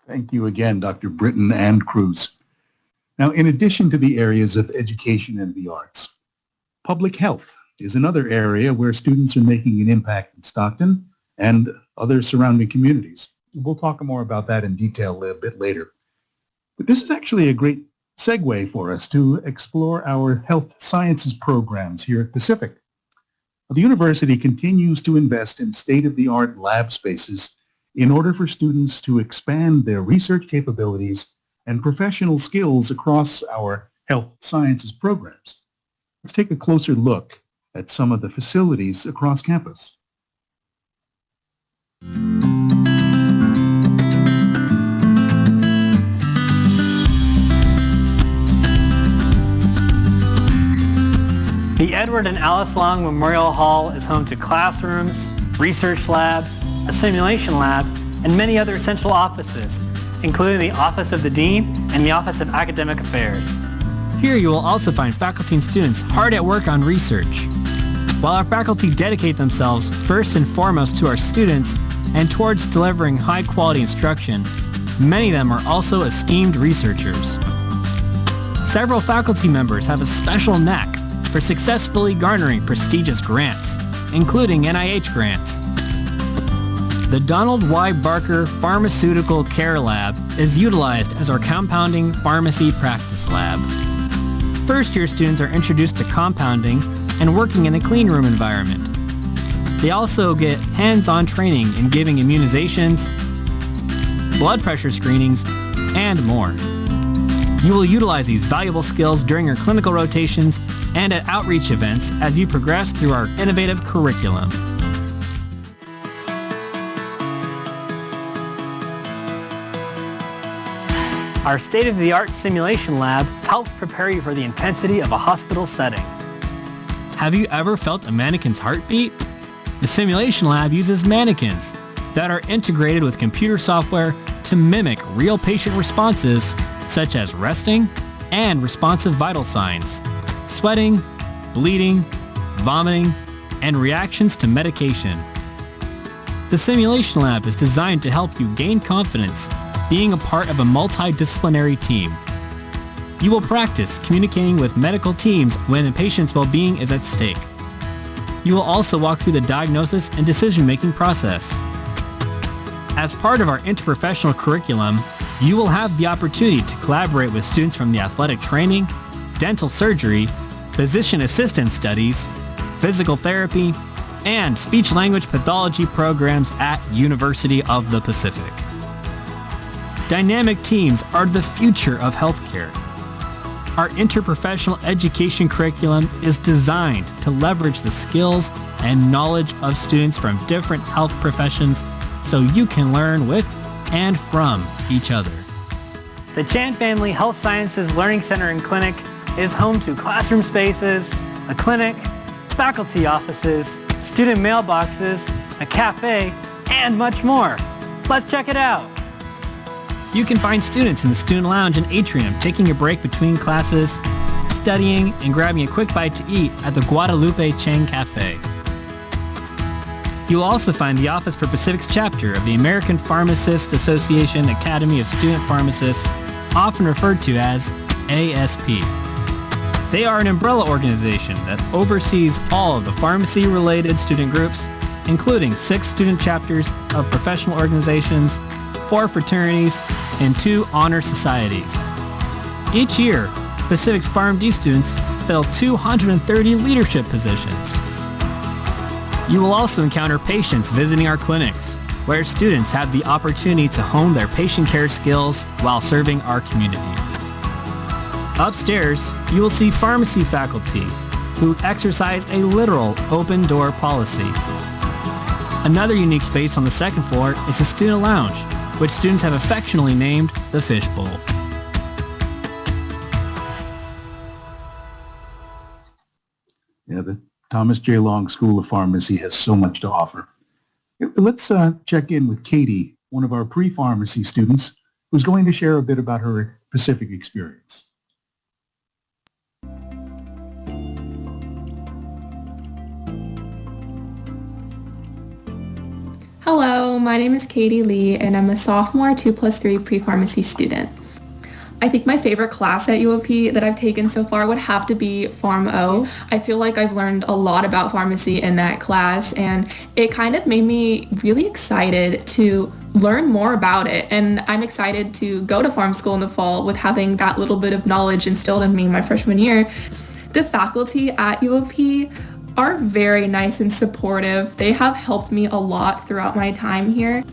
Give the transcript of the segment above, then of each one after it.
Thank you again, Dr. Britton and Cruz. Now, in addition to the areas of education and the arts, public health is another area where students are making an impact in Stockton and other surrounding communities. We'll talk more about that in detail a bit later. But this is actually a great segue for us to explore our health sciences programs here at Pacific. The university continues to invest in state-of-the-art lab spaces in order for students to expand their research capabilities and professional skills across our health sciences programs. Let's take a closer look at some of the facilities across campus. The Edward and Alice Long Memorial Hall is home to classrooms, research labs, a simulation lab, and many other essential offices, including the Office of the Dean and the Office of Academic Affairs. Here you will also find faculty and students hard at work on research. While our faculty dedicate themselves first and foremost to our students and towards delivering high-quality instruction, many of them are also esteemed researchers. Several faculty members have a special knack for successfully garnering prestigious grants, including NIH grants. The Donald Y. Barker Pharmaceutical Care Lab is utilized as our compounding pharmacy practice lab. First-year students are introduced to compounding and working in a clean room environment. They also get hands-on training in giving immunizations, blood pressure screenings, and more. You will utilize these valuable skills during your clinical rotations and at outreach events as you progress through our innovative curriculum. Our state-of-the-art simulation lab helps prepare you for the intensity of a hospital setting. Have you ever felt a mannequin's heartbeat? The simulation lab uses mannequins that are integrated with computer software to mimic real patient responses such as resting and responsive vital signs, sweating, bleeding, vomiting, and reactions to medication. The simulation lab is designed to help you gain confidence being a part of a multidisciplinary team. You will practice communicating with medical teams when a patient's well-being is at stake. You will also walk through the diagnosis and decision-making process. As part of our interprofessional curriculum, you will have the opportunity to collaborate with students from the athletic training, dental surgery, physician assistant studies, physical therapy, and speech-language pathology programs at University of the Pacific. Dynamic teams are the future of healthcare. Our interprofessional education curriculum is designed to leverage the skills and knowledge of students from different health professions so you can learn with and from each other. The Chan Family Health Sciences Learning Center and Clinic is home to classroom spaces, a clinic, faculty offices, student mailboxes, a cafe, and much more. Let's check it out. You can find students in the student lounge and atrium taking a break between classes, studying, and grabbing a quick bite to eat at the Guadalupe Chang Cafe. You will also find the Office for Pacific's chapter of the American Pharmacists Association Academy of Student Pharmacists, often referred to as ASP. They are an umbrella organization that oversees all of the pharmacy-related student groups, including 6 student chapters of professional organizations, 4 fraternities, and 2 honor societies. Each year, Pacific's PharmD students fill 230 leadership positions. You will also encounter patients visiting our clinics, where students have the opportunity to hone their patient care skills while serving our community. Upstairs, you will see pharmacy faculty who exercise a literal open door policy. Another unique space on the second floor is the student lounge, which students have affectionately named the Fishbowl. Yeah, the Thomas J. Long School of Pharmacy has so much to offer. Let's check in with Katie, one of our pre-pharmacy students, who's going to share a bit about her Pacific experience. Hello, my name is Katie Lee and I'm a sophomore 2+3 pre-pharmacy student. I think my favorite class at UOP that I've taken so far would have to be Pharm O. I feel like I've learned a lot about pharmacy in that class and it kind of made me really excited to learn more about it, and I'm excited to go to pharm school in the fall with having that little bit of knowledge instilled in me my freshman year. The faculty at UOP are very nice and supportive. They have helped me a lot throughout my time here.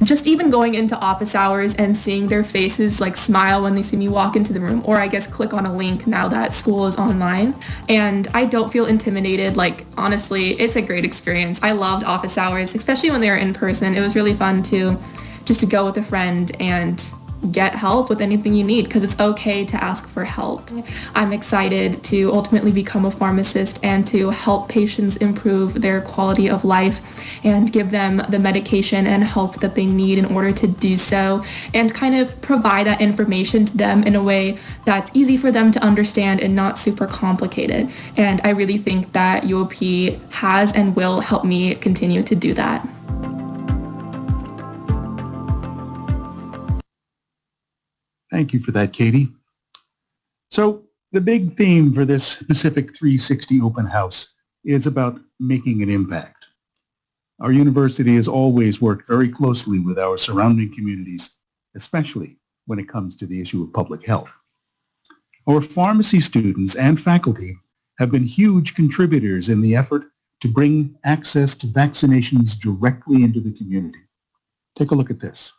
Just even going into office hours and seeing their faces like smile when they see me walk into the room, or I guess click on a link now that school is online. And I don't feel intimidated. Like, honestly, it's a great experience. I loved office hours, especially when they were in person. It was really fun to go with a friend and get help with anything you need, because it's okay to ask for help. I'm excited to ultimately become a pharmacist and to help patients improve their quality of life and give them the medication and help that they need in order to do so, and kind of provide that information to them in a way that's easy for them to understand and not super complicated. And I really think that UOP has and will help me continue to do that. Thank you for that, Katie. So the big theme for this Pacific 360 open house is about making an impact. Our university has always worked very closely with our surrounding communities, especially when it comes to the issue of public health. Our pharmacy students and faculty have been huge contributors in the effort to bring access to vaccinations directly into the community. Take a look at this.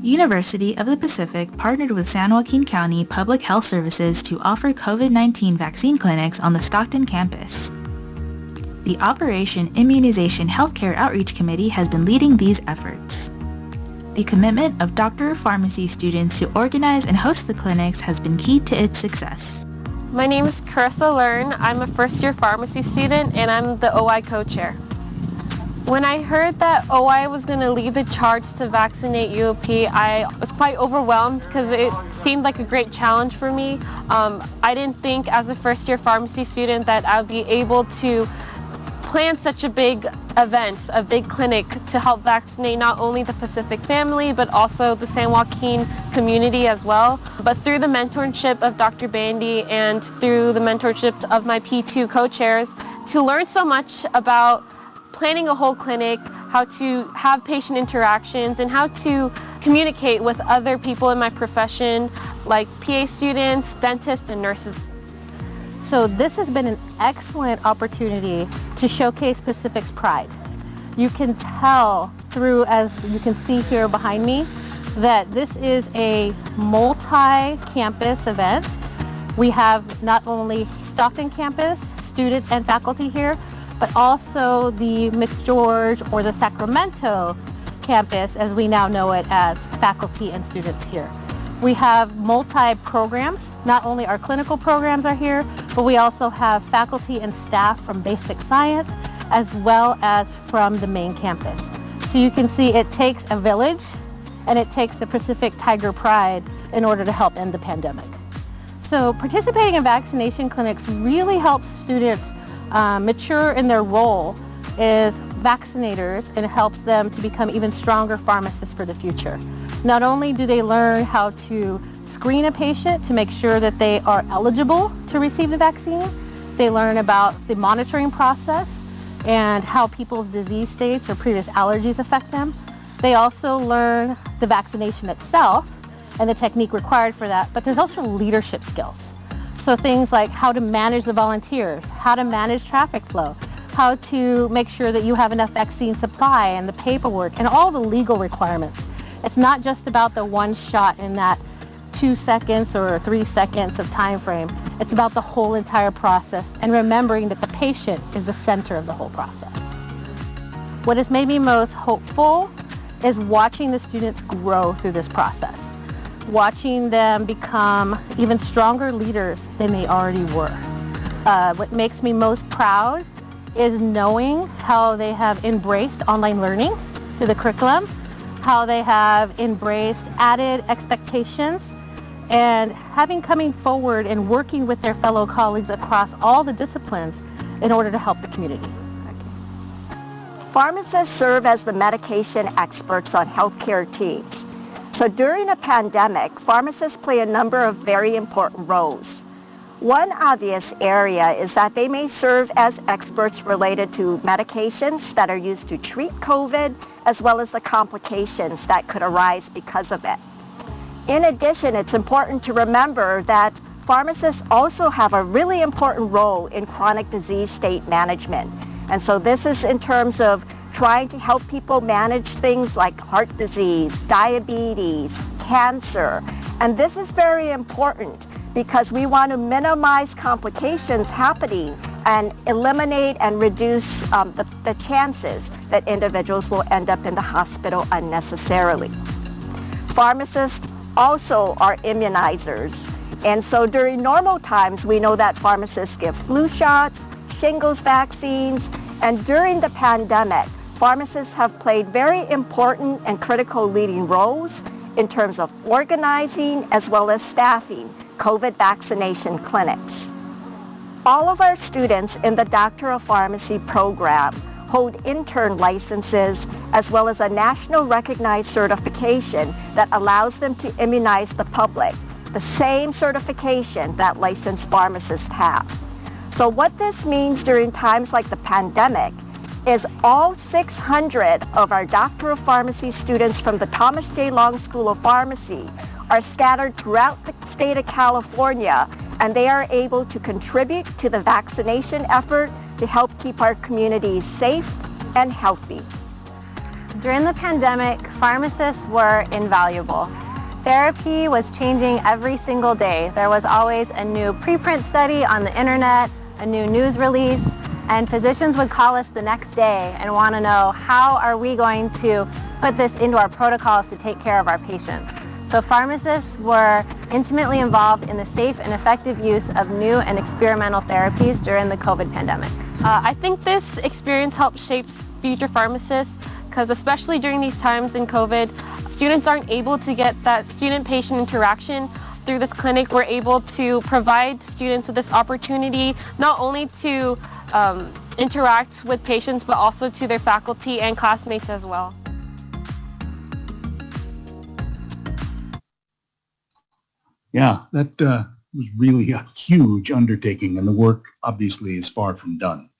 University of the Pacific partnered with San Joaquin County Public Health Services to offer COVID-19 vaccine clinics on the Stockton campus. The Operation Immunization Healthcare Outreach Committee has been leading these efforts. The commitment of doctor of pharmacy students to organize and host the clinics has been key to its success. My name is Carissa Learn. I'm a first-year pharmacy student and I'm the OI co-chair. When I heard that OI was going to lead the charge to vaccinate UOP, I was quite overwhelmed because it seemed like a great challenge for me. I didn't think as a first-year pharmacy student that I would be able to plan such a big event, a big clinic to help vaccinate not only the Pacific family but also the San Joaquin community as well. But through the mentorship of Dr. Bandy and through the mentorship of my P2 co-chairs, to learn so much about planning a whole clinic, how to have patient interactions, and how to communicate with other people in my profession, like PA students, dentists, and nurses. So this has been an excellent opportunity to showcase Pacific's pride. You can tell through, as you can see here behind me, that this is a multi-campus event. We have not only Stockton campus, students and faculty here, but also the McGeorge or the Sacramento campus, as we now know it, as faculty and students here. We have multi-programs. Not only our clinical programs are here, but we also have faculty and staff from basic science as well as from the main campus. So you can see it takes a village and it takes the Pacific Tiger Pride in order to help end the pandemic. So participating in vaccination clinics really helps students mature in their role as vaccinators, and it helps them to become even stronger pharmacists for the future. Not only do they learn how to screen a patient to make sure that they are eligible to receive the vaccine, they learn about the monitoring process and how people's disease states or previous allergies affect them. They also learn the vaccination itself and the technique required for that, but there's also leadership skills. So things like how to manage the volunteers, how to manage traffic flow, how to make sure that you have enough vaccine supply and the paperwork and all the legal requirements. It's not just about the one shot in that 2 seconds or 3 seconds of time frame. It's about the whole entire process and remembering that the patient is the center of the whole process. What has made me most hopeful is watching the students grow through this process. Watching them become even stronger leaders than they already were. What makes me most proud is knowing how they have embraced online learning through the curriculum, how they have embraced added expectations, and coming forward and working with their fellow colleagues across all the disciplines in order to help the community. Pharmacists serve as the medication experts on healthcare teams. So during a pandemic, pharmacists play a number of very important roles. One obvious area is that they may serve as experts related to medications that are used to treat COVID, as well as the complications that could arise because of it. In addition, it's important to remember that pharmacists also have a really important role in chronic disease state management. And so this is in terms of trying to help people manage things like heart disease, diabetes, cancer. And this is very important because we want to minimize complications happening and eliminate and reduce the chances that individuals will end up in the hospital unnecessarily. Pharmacists also are immunizers. And so during normal times, we know that pharmacists give flu shots, shingles vaccines, and during the pandemic, pharmacists have played very important and critical leading roles in terms of organizing as well as staffing COVID vaccination clinics. All of our students in the Doctor of Pharmacy program hold intern licenses as well as a national recognized certification that allows them to immunize the public, the same certification that licensed pharmacists have. So what this means during times like the pandemic is all 600 of our Doctor of Pharmacy students from the Thomas J. Long School of Pharmacy are scattered throughout the state of California, and they are able to contribute to the vaccination effort to help keep our communities safe and healthy. During the pandemic, pharmacists were invaluable. Therapy was changing every single day. There was always a new preprint study on the internet, a new news release, and physicians would call us the next day and want to know how are we going to put this into our protocols to take care of our patients. So pharmacists were intimately involved in the safe and effective use of new and experimental therapies during the COVID pandemic. I think this experience helps shape future pharmacists because especially during these times in COVID, students aren't able to get that student-patient interaction. Through this clinic, we're able to provide students with this opportunity not only to interact with patients, but also to their faculty and classmates as well. Yeah, that was really a huge undertaking, and the work obviously is far from done.